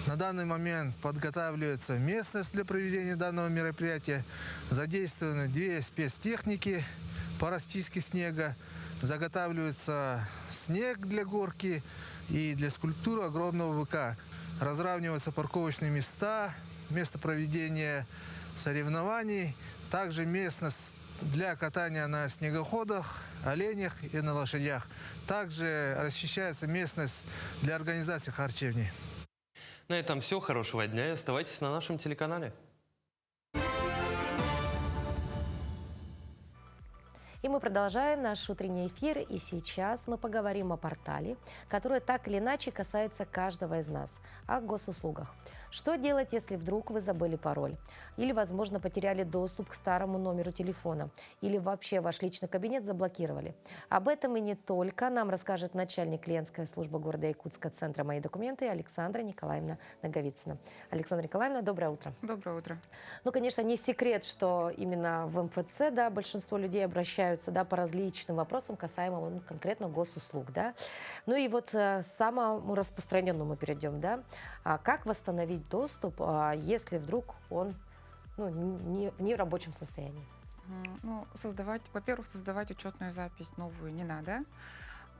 На данный момент подготавливается местность для проведения данного мероприятия. Задействованы 2 спецтехники по расчистке снега. Заготавливается снег для горки и для скульптуры огромного быка. Разравниваются парковочные места, место проведения соревнований. Также местность для катания на снегоходах, оленях и на лошадях. Также расчищается местность для организации харчевни. На этом все. Хорошего дня и оставайтесь на нашем телеканале. И мы продолжаем наш утренний эфир. И сейчас мы поговорим о портале, который так или иначе касается каждого из нас, о госуслугах. Что делать, если вдруг вы забыли пароль? Или, возможно, потеряли доступ к старому номеру телефона? Или вообще ваш личный кабинет заблокировали? Об этом и не только нам расскажет начальник клиентской службы города Якутска Центра «Мои документы» Александра Николаевна Наговицына. Александра Николаевна, доброе утро. Доброе утро. Ну, конечно, не секрет, что именно в МФЦ, да, большинство людей обращаются, да, по различным вопросам, касаемым, ну, конкретно госуслуг, да. Ну и вот к самому распространенному перейдем, да. Как восстановить доступ, если вдруг он, ну, не в нерабочем состоянии? Ну, во-первых, создавать учетную запись новую не надо,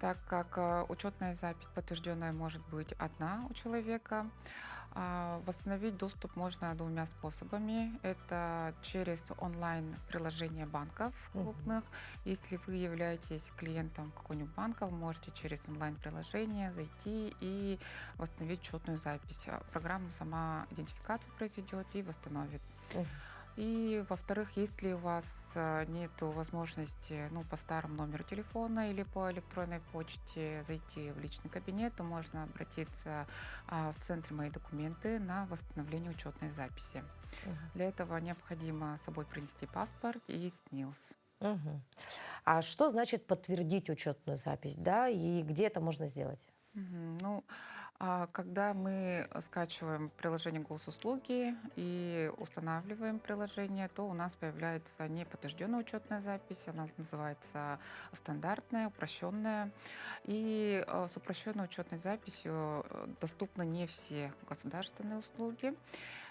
так как учетная запись подтвержденная может быть одна у человека. Восстановить доступ можно 2 способами. Это через онлайн-приложение банков крупных. Если вы являетесь клиентом какого-нибудь банка, вы можете через онлайн-приложение зайти и восстановить учетную запись. Программа сама идентификацию произведет и восстановит. И, во-вторых, если у вас нет возможности, ну, по старому номеру телефона или по электронной почте зайти в личный кабинет, то можно обратиться в центре «Мои документы» на восстановление учетной записи. Для этого необходимо с собой принести паспорт и СНИЛС. А что значит подтвердить учетную запись, да, и где это можно сделать? Ну, когда мы скачиваем приложение госуслуги и устанавливаем приложение, то у нас появляется неподтвержденная учетная запись, она называется стандартная, упрощенная. И с упрощенной учетной записью доступны не все государственные услуги.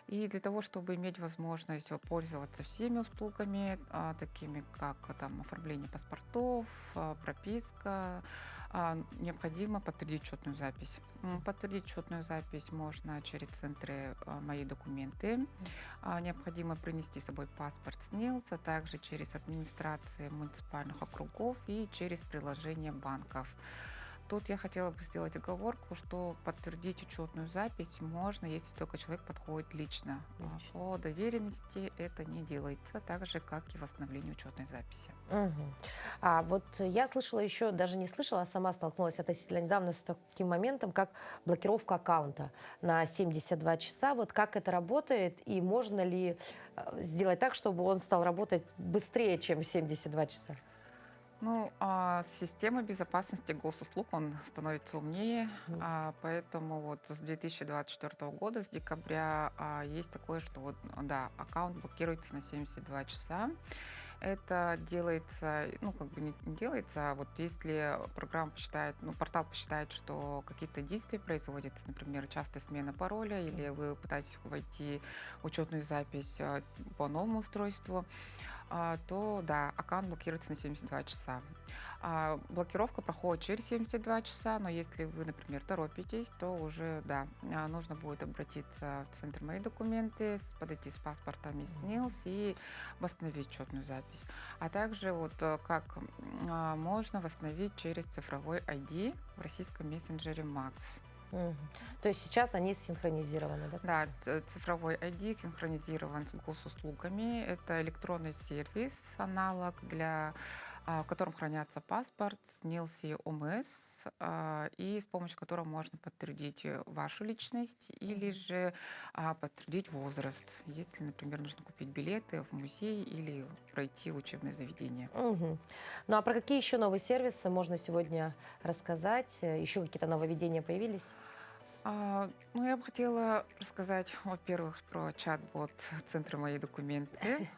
И для того, чтобы иметь возможность пользоваться всеми услугами, такими как там, оформление паспортов, прописка, необходимо подтвердить учетную запись. Подтвердить учетную запись можно через центры «Мои документы». Необходимо принести с собой паспорт СНИЛС, а также через администрации муниципальных округов и через приложение банков. Тут я хотела бы сделать оговорку, что подтвердить учетную запись можно, если только человек подходит лично. По доверенности это не делается, так же, как и восстановление учетной записи. А вот я слышала еще, даже не слышала, а сама столкнулась относительно недавно с таким моментом, как блокировка аккаунта на 72 часа. Вот как это работает и можно ли сделать так, чтобы он стал работать быстрее, чем 72 часа? Ну, система безопасности госуслуг, он становится умнее, поэтому вот с 2024 года, с декабря, есть такое, что вот, да, аккаунт блокируется на 72 часа. Это делается, ну, как бы не делается, а вот если программа посчитает, ну, портал посчитает, что какие-то действия производятся, например, частая смена пароля, или вы пытаетесь войти в учетную запись по новому устройству, то, да, аккаунт блокируется на 72 часа. Блокировка проходит через 72 часа, но если вы, например, торопитесь, то уже, да, нужно будет обратиться в центр «Мои документы», подойти с паспортом и СНИЛС и восстановить учетную запись. А также вот как можно восстановить через цифровой ID в российском мессенджере МАКС. То есть сейчас они синхронизированы, да? Да, цифровой ID синхронизирован с госуслугами. Это электронный сервис, аналог для в котором хранятся паспорт, СНИЛС и ОМС, и с помощью которого можно подтвердить вашу личность или же подтвердить возраст, если, например, нужно купить билеты в музей или пройти в учебное заведение. Мгм. Ну а про какие еще новые сервисы можно сегодня рассказать? Еще какие-то нововведения появились? Ну, я бы хотела рассказать, во-первых, про чат-бот Центра «Мои документы»,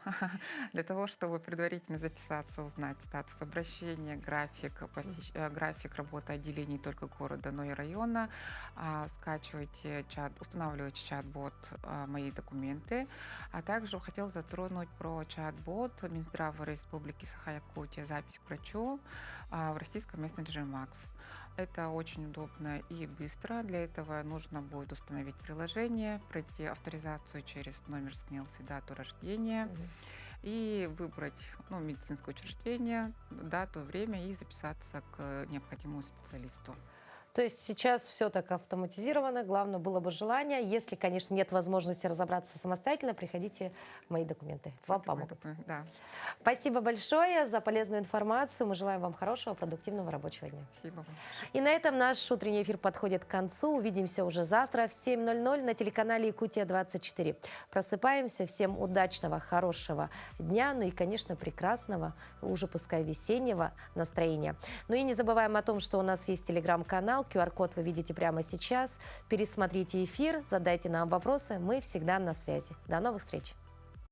для того, чтобы предварительно записаться, узнать статус обращения, график работы отделений не только города, но и района. Устанавливайте чат-бот «Мои документы». А также хотела затронуть про чат-бот Минздрава Республики Саха-Якутия «Запись к врачу» в российском мессенджере «Макс». Это очень удобно и быстро. Для этого нужно будет установить приложение, пройти авторизацию через номер СНИЛС и дату рождения и выбрать медицинское учреждение, дату, время и записаться к необходимому специалисту. То есть сейчас все так автоматизировано, главное было бы желание. Если, конечно, нет возможности разобраться самостоятельно, приходите в «Мои документы». Вам помогут. Да. Спасибо большое за полезную информацию. Мы желаем вам хорошего, продуктивного рабочего дня. Спасибо вам. И на этом наш утренний эфир подходит к концу. Увидимся уже завтра в 7:00 на телеканале «Якутия-24». Просыпаемся. Всем удачного, хорошего дня. Ну и, конечно, прекрасного, уже пускай весеннего настроения. Ну и не забываем о том, что у нас есть телеграм-канал. QR-код вы видите прямо сейчас. Пересмотрите эфир, задайте нам вопросы. Мы всегда на связи. До новых встреч!